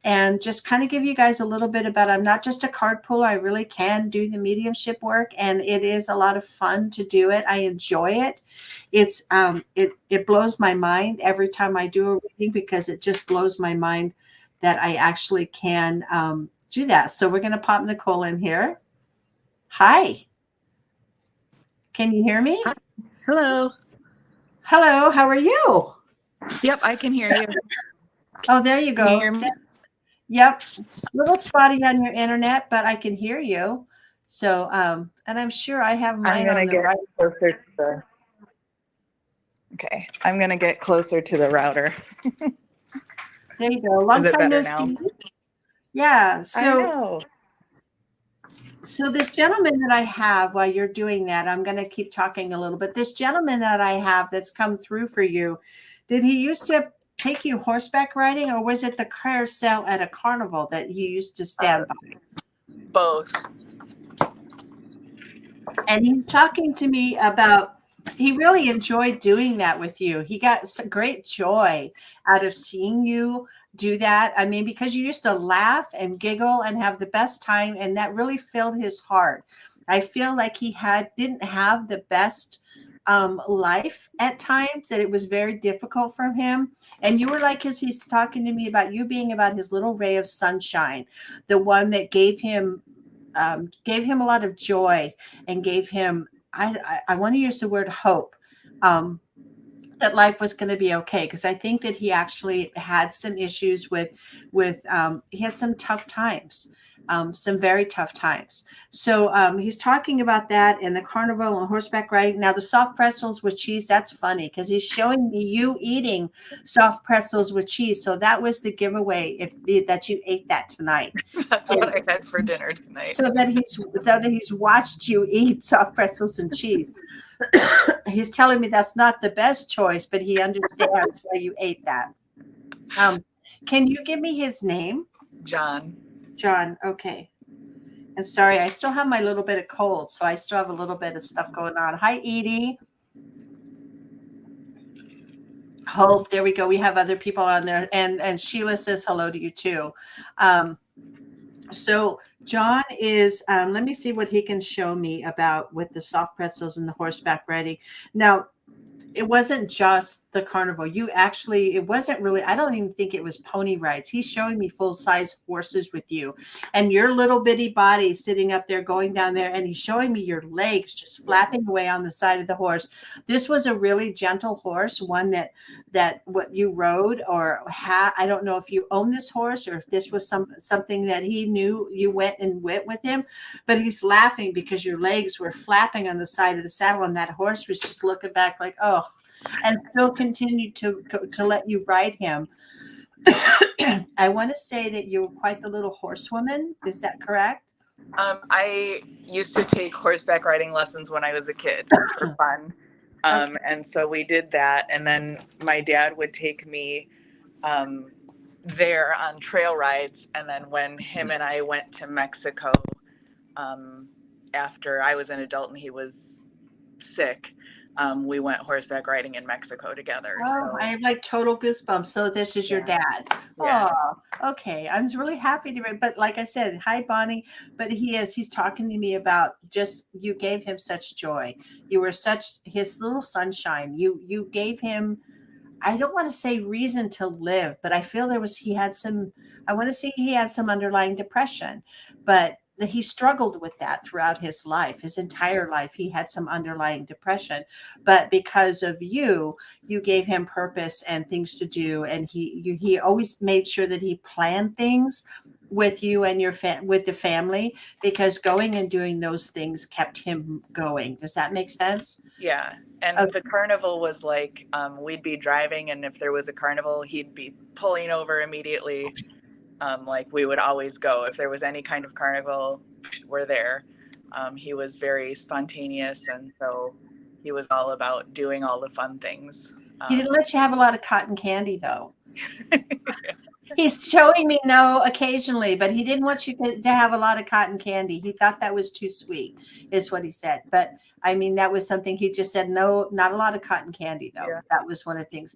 and just kind of give you guys a little bit about, I'm not just a card puller. I really can do the mediumship work, and it is a lot of fun to do it. I enjoy it. It's it blows my mind every time I do a reading, because it just blows my mind that I actually can do that. So we're going to pop Nicole in here. Hi. Can you hear me? Hi. Hello. Hello. How are you? Yep, I can hear you. Oh, there you go. Can you hear me? Yep. A little spotty on your internet, but I can hear you. So, and I'm sure I have mine on the right. Closer to the. Okay, I'm gonna get closer to the router. There you go. Long Is it time no better now? see. Yeah. I know. So this gentleman that I have, while you're doing that, I'm going to keep talking a little bit. This gentleman that I have that's come through for you, did he used to take you horseback riding, or was it the carousel at a carnival that he used to stand by? Both. And he's talking to me about, he really enjoyed doing that with you. He got some great joy out of seeing you do that. I mean, because you used to laugh and giggle and have the best time, and that really filled his heart. I feel like he didn't have the best life at times, that it was very difficult for him. And you were like, as he's talking to me about you being about his little ray of sunshine, the one that gave him a lot of joy and gave him, I want to use the word hope, that life was going to be okay. Because I think that he actually had some issues with he had some tough times. some very tough times. So he's talking about that and the carnival and horseback riding. Now the soft pretzels with cheese, that's funny because he's showing me you eating soft pretzels with cheese. So that was the giveaway that you ate that tonight. That's what I had for dinner tonight. So that he's watched you eat soft pretzels and cheese. He's telling me that's not the best choice, but he understands why you ate that. Can you give me his name? John. John. Okay. And sorry, I still have my little bit of cold, so I still have a little bit of stuff going on. Hi, Edie. Hope. There we go. We have other people on there, and Sheila says hello to you too. So John is. Let me see what he can show me about with the soft pretzels and the horseback riding. Now, it wasn't just the carnival. It wasn't really, I don't even think it was pony rides. He's showing me full size horses with you and your little bitty body sitting up there going down there. And he's showing me your legs just flapping away on the side of the horse. This was a really gentle horse, one that what you rode or had. I don't know if you own this horse or if this was something that he knew you went with him, but he's laughing because your legs were flapping on the side of the saddle. And that horse was just looking back like, oh, and still continued to let you ride him. I want to say that you were quite the little horsewoman. Is that correct? I used to take horseback riding lessons when I was a kid for fun. Okay. And so we did that. And then my dad would take me there on trail rides. And then when him and I went to Mexico after I was an adult and he was sick, we went horseback riding in Mexico together. Oh, I have like total goosebumps. So this is your dad. Yeah. Oh, okay. I'm really happy to, but like I said, hi Bonnie, but he's talking to me about just, you gave him such joy. You were such his little sunshine. You gave him, I don't want to say reason to live, but I feel he had some underlying depression, but he struggled with that throughout his life. His entire life, he had some underlying depression, but because of you gave him purpose and things to do. And he always made sure that he planned things with you and with the family, because going and doing those things kept him going. Does that make sense? Yeah. And the carnival was like, we'd be driving, and if there was a carnival, he'd be pulling over immediately. Like we would always go. If there was any kind of carnival, we're there. He was very spontaneous, and so he was all about doing all the fun things. He didn't let you have a lot of cotton candy, though. He's showing me no occasionally, but he didn't want you to have a lot of cotton candy. He thought that was too sweet, is what he said. But I mean, that was something he just said, no, not a lot of cotton candy, though. Yeah. That was one of the things.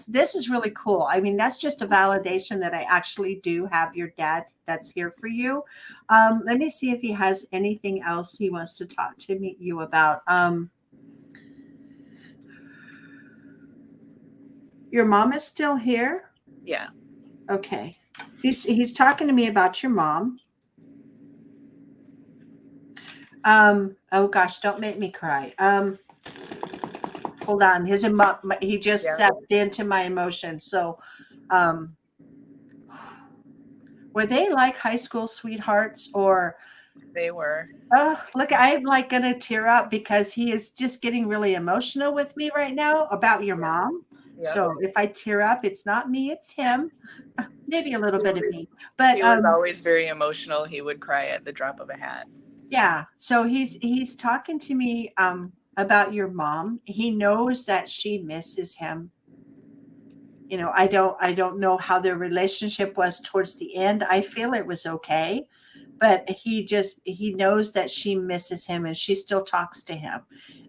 This is really cool. I mean, that's just a validation that I actually do have your dad that's here for you. Let me see if he has anything else he wants to talk to you about. Your mom is still here? Yeah. Okay. He's talking to me about your mom. Oh gosh, don't make me cry. Hold on. He just stepped into my emotions. So were they like high school sweethearts, or they were? Oh, look, I'm like gonna tear up because he is just getting really emotional with me right now about your mom. Yep. So if I tear up, it's not me, it's him. Maybe a little bit of me. But he was always very emotional. He would cry at the drop of a hat. Yeah. So he's talking to me about your mom. He knows that she misses him. You know, I don't know how their relationship was towards the end. I feel it was okay. But he knows that she misses him and she still talks to him.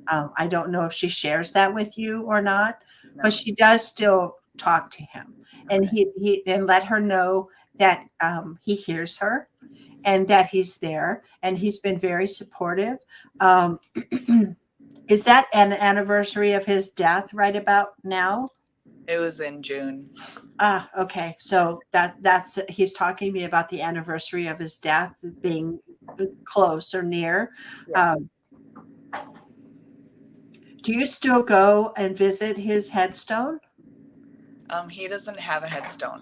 I don't know if she shares that with you or not, but she does still talk to him. And he let her know that he hears her and that he's there, and he's been very supportive. Is that an anniversary of his death right about now? It was in June. Okay. So that's he's talking to me about the anniversary of his death being close or near. Yeah. Do you still go and visit his headstone? He doesn't have a headstone.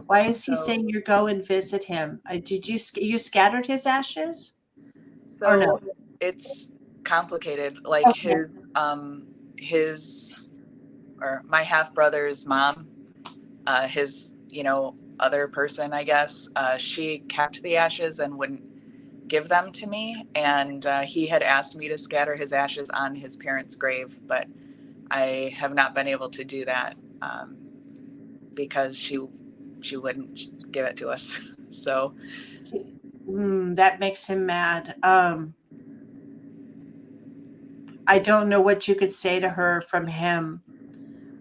Why is he So- saying you go and visit him? Did you scattered his ashes? So Or no? it's complicated. Like Okay. his or my half brother's mom, his other person, I guess, she kept the ashes and wouldn't give them to me, and he had asked me to scatter his ashes on his parents' grave, but I have not been able to do that because she wouldn't give it to us. So That makes him mad. I don't know what you could say to her from him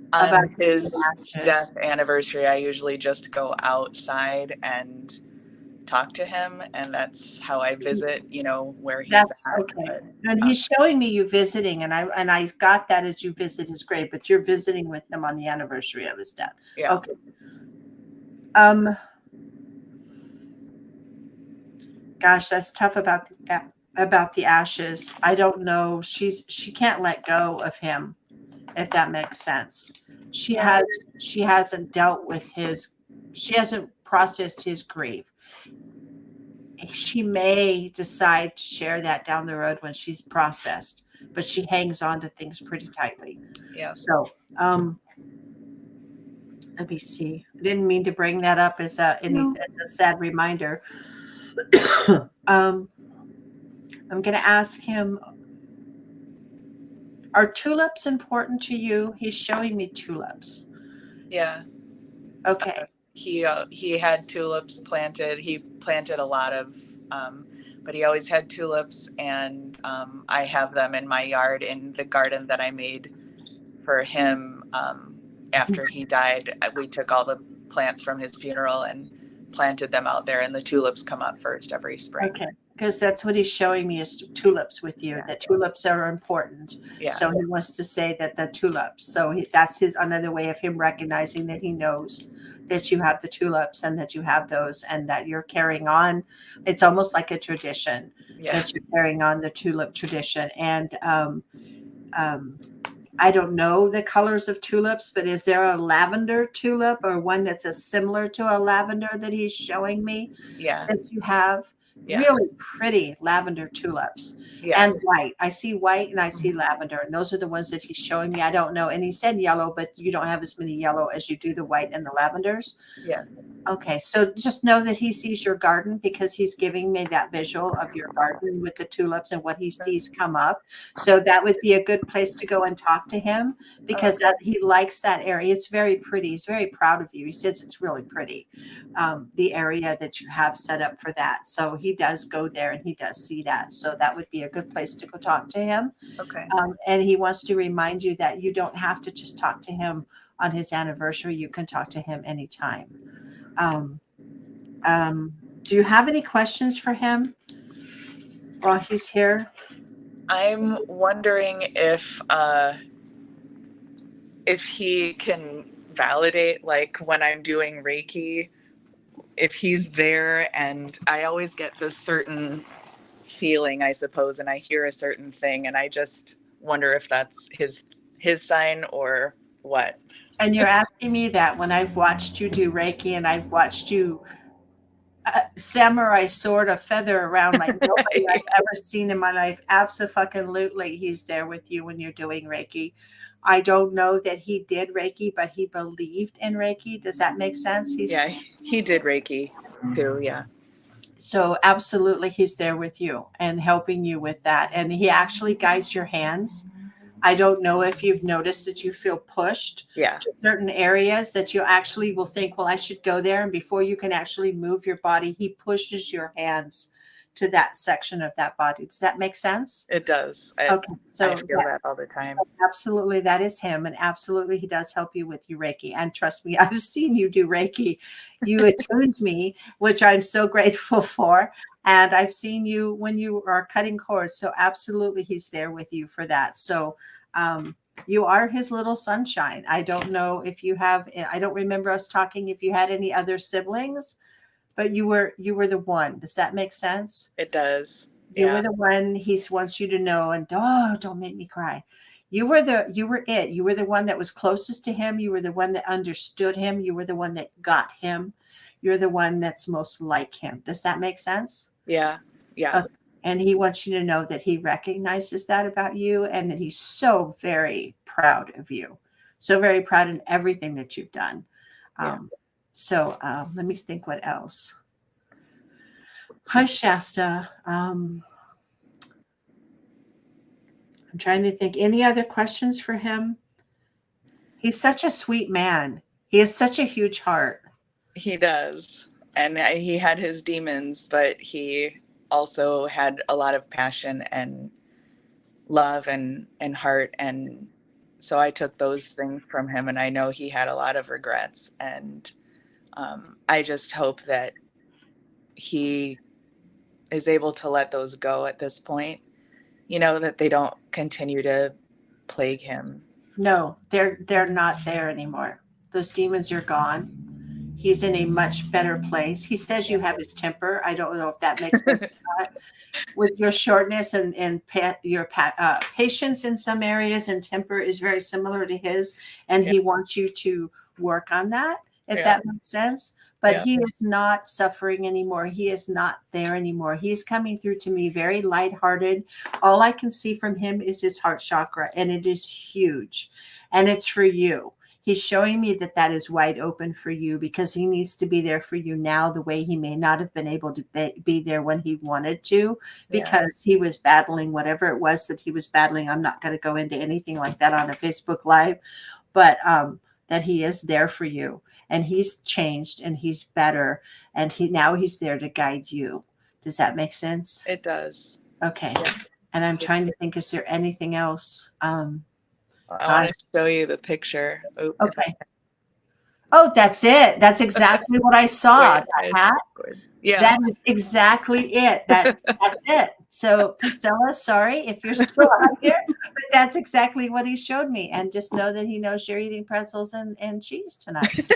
about on his ashes. death anniversary, I usually just go outside and talk to him, and that's how I visit, where he's That's at. okay. But, And he's showing me you visiting, and I got that as you visit his grave, but you're visiting with him on the anniversary of his death. yeah. Okay. Gosh, that's tough about the ashes. I don't know. She can't let go of him, if that makes sense. She hasn't dealt with she hasn't processed his grief. She may decide to share that down the road when she's processed, but she hangs on to things pretty tightly. Yeah. So, let me see. I didn't mean to bring that up as a sad reminder. I'm going to ask him, are tulips important to you? He's showing me tulips. Yeah. Okay. He had tulips planted. He planted a lot of, but he always had tulips, and I have them in my yard in the garden that I made for him after he died. We took all the plants from his funeral and planted them out there, and the tulips come up first every spring. Okay. Because that's what he's showing me is tulips with you, that tulips are important. Yeah. So he wants to say that the tulips. So that's another way of him recognizing that he knows that you have the tulips and that you have those and that you're carrying on. It's almost like a tradition that you're carrying on the tulip tradition. And I don't know the colors of tulips, but is there a lavender tulip or one that's similar to a lavender that he's showing me? Yeah. That you have? Yeah. Really pretty lavender tulips. Yeah. And white. I see white and I see lavender, and those are the ones that he's showing me. I don't know. And he said yellow, but you don't have as many yellow as you do the white and the lavenders. Yeah. Okay, so just know that he sees your garden because he's giving me that visual of your garden with the tulips and what he sees come up. So that would be a good place to go and talk to him because he likes that area. It's very pretty. He's very proud of you. He says it's really pretty, the area that you have set up for that. So he does go there and he does see that. So that would be a good place to go talk to him. Okay. And he wants to remind you that you don't have to just talk to him on his anniversary. You can talk to him anytime. Do you have any questions for him while he's here? I'm wondering if he can validate, like when I'm doing Reiki, if he's there, and I always get this certain feeling, I suppose, and I hear a certain thing, and I just wonder if that's his sign or what. And you're asking me that when I've watched you do Reiki and I've watched you samurai sword a feather around like nobody I've ever seen in my life. Absolutely, he's there with you when you're doing Reiki. I don't know that he did Reiki, but he believed in Reiki. Does that make sense? He did Reiki too. Yeah. So absolutely, he's there with you and helping you with that. And he actually guides your hands. I don't know if you've noticed that you feel pushed to certain areas that you actually will think, well, I should go there. And before you can actually move your body, he pushes your hands to that section of that body. Does that make sense? It does. Okay. So I feel that all the time. So absolutely, that is him. And absolutely, he does help you with your Reiki. And trust me, I've seen you do Reiki. You attuned me, which I'm so grateful for. And I've seen you when you are cutting cords. So absolutely, he's there with you for that. So you are his little sunshine. I don't know if you have, I don't remember us talking if you had any other siblings, but you were the one. Does that make sense? It does. You were the one he wants you to know. And don't make me cry. You were it. You were the one that was closest to him. You were the one that understood him. You were the one that got him. You're the one that's most like him. Does that make sense? Yeah. Yeah. And he wants you to know that he recognizes that about you and that he's so very proud of you. So very proud in everything that you've done. Yeah. Let me think what else. Hi, Shasta. I'm trying to think. Any other questions for him? He's such a sweet man. He has such a huge heart. He does. And he had his demons, but he also had a lot of passion and love and heart. And so I took those things from him, and I know he had a lot of regrets. And I just hope that he is able to let those go at this point, that they don't continue to plague him. No, they're not there anymore. Those demons are gone. He's in a much better place. He says you have his temper. I don't know if that makes sense or not. With your shortness and your patience in some areas, and temper is very similar to his, and he wants you to work on that, if that makes sense. But he is not suffering anymore. He is not there anymore. He is coming through to me very lighthearted. All I can see from him is his heart chakra, and it is huge, and it's for you. He's showing me that that is wide open for you because he needs to be there for you now the way he may not have been able to be there when he wanted to, because he was battling whatever it was that he was battling. I'm not going to go into anything like that on a Facebook Live, but that he is there for you, and he's changed and he's better, and he's there to guide you. Does that make sense? It does. Okay. Yeah. And I'm trying to think, is there anything else? I want to show you the picture. Oops. Okay. Oh, that's it. That's exactly what I saw. That hat. Yeah. That is exactly it. That's it. So Priscilla, sorry if you're still out here, but that's exactly what he showed me. And just know that he knows you're eating pretzels and cheese tonight. So.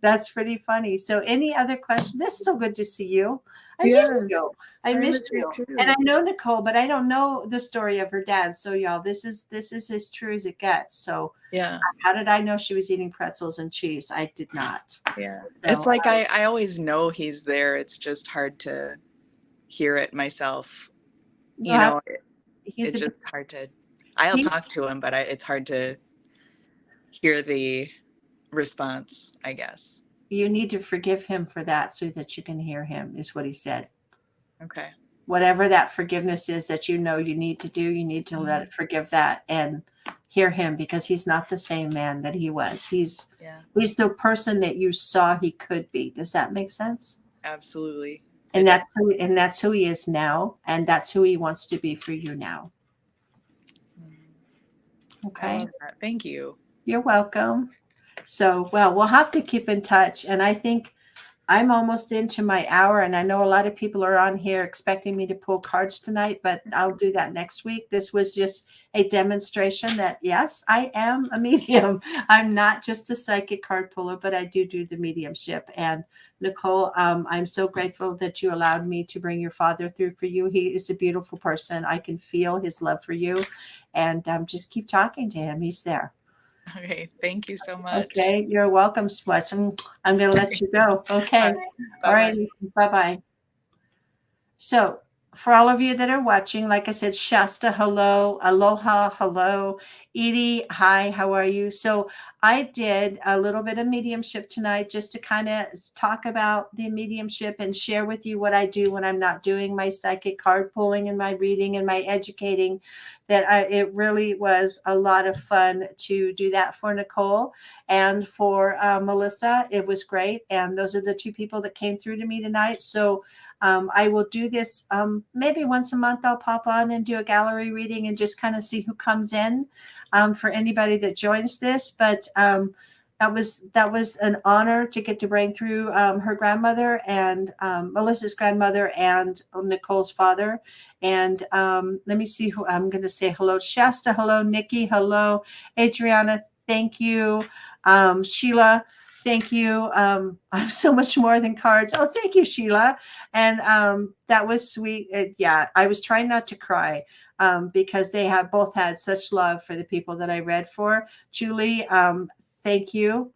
That's pretty funny. So any other questions? This is so good to see you. I missed you. I missed you. And I know Nicole, but I don't know the story of her dad. So y'all, this is as true as it gets. So how did I know she was eating pretzels and cheese? I did not. Yeah. So, it's like I always know he's there. It's just hard to hear it myself. It's just hard to, I'll talk to him, but it's hard to hear the response, I guess. You need to forgive him for that so that you can hear him, is what he said. Okay. Whatever that forgiveness is that you need to do, you need to let it forgive that and hear him, because he's not the same man that he was. He's the person that you saw he could be. Does that make sense? Absolutely. And that's who he is now, and that's who he wants to be for you now. Okay. Thank you. You're welcome. So, well, we'll have to keep in touch. And I think I'm almost into my hour, and I know a lot of people are on here expecting me to pull cards tonight, but I'll do that next week. This was just a demonstration that, yes, I am a medium. I'm not just a psychic card puller, but I do the mediumship. And Nicole, I'm so grateful that you allowed me to bring your father through for you. He is a beautiful person. I can feel his love for you, and just keep talking to him. He's there. Okay, thank you so much. Okay, you're welcome, Smuts. I'm going to let you go. Okay. All right. Bye-bye. So for all of you that are watching, like I said, Shasta, hello. Aloha, hello. Edie, hi, how are you? So I did a little bit of mediumship tonight just to kind of talk about the mediumship and share with you what I do when I'm not doing my psychic card pulling and my reading and my educating. It really was a lot of fun to do that for Nicole and for Melissa. It was great. And those are the two people that came through to me tonight. So I will do this maybe once a month. I'll pop on and do a gallery reading and just kind of see who comes in for anybody that joins this. But that was an honor to get to bring through her grandmother and Melissa's grandmother and Nicole's father. And let me see who I'm going to say hello. Shasta, hello. Nikki, hello. Adriana, thank you. Sheila, thank you. I'm so much more than cards. Oh, thank you, Sheila. And that was sweet. I was trying not to cry. because they have both had such love for the people that I read for. Julie, thank you.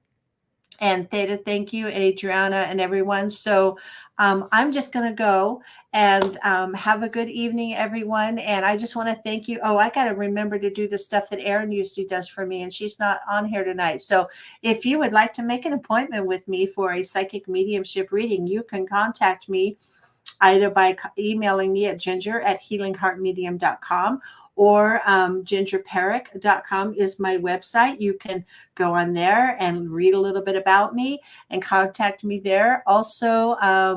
And Theta, thank you, Adriana, and everyone. So I'm just going to go and have a good evening, everyone. And I just want to thank you. Oh, I got to remember to do the stuff that Erin usually does for me, and she's not on here tonight. So if you would like to make an appointment with me for a psychic mediumship reading, you can contact me either by emailing me at ginger@healingheartmedium.com or gingerperrick.com is my website. You can go on there and read a little bit about me and contact me there. Also, I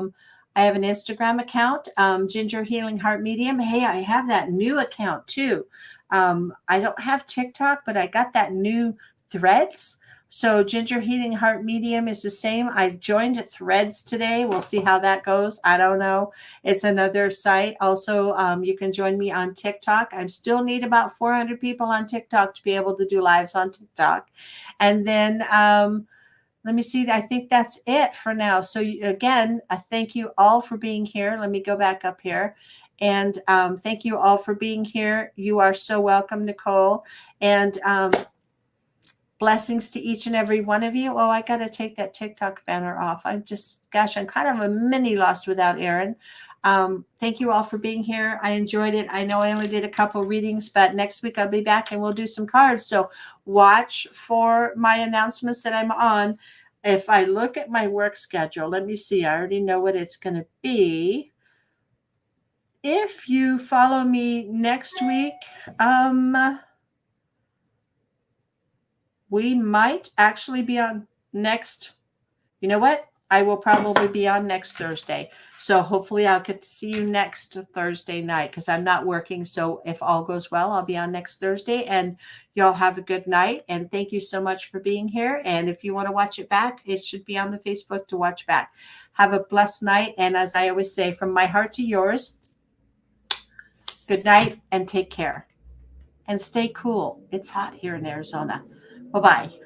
have an Instagram account, Ginger Healing Heart Medium. Hey, I have that new account too. I don't have TikTok, but I got that new Threads. So Ginger Healing Heart Medium is the same. I joined Threads today. We'll see how that goes. I don't know. It's another site. Also, you can join me on TikTok. I still need about 400 people on TikTok to be able to do lives on TikTok. And then let me see. I think that's it for now. So again, I thank you all for being here. Let me go back up here. And thank you all for being here. You are so welcome, Nicole. And blessings to each and every one of you. Oh, I got to take that TikTok banner off. I'm kind of a mini lost without Erin. Thank you all for being here. I enjoyed it. I know I only did a couple readings, but next week I'll be back and we'll do some cards. So watch for my announcements that I'm on. If I look at my work schedule, let me see. I already know what it's going to be. If you follow me next week, we might actually be on next. You know what? I will probably be on next Thursday. So hopefully I'll get to see you next Thursday night because I'm not working. So if all goes well, I'll be on next Thursday and y'all have a good night. And thank you so much for being here. And if you want to watch it back, it should be on the Facebook to watch back. Have a blessed night. And as I always say, from my heart to yours, good night and take care. And stay cool. It's hot here in Arizona. Bye-bye.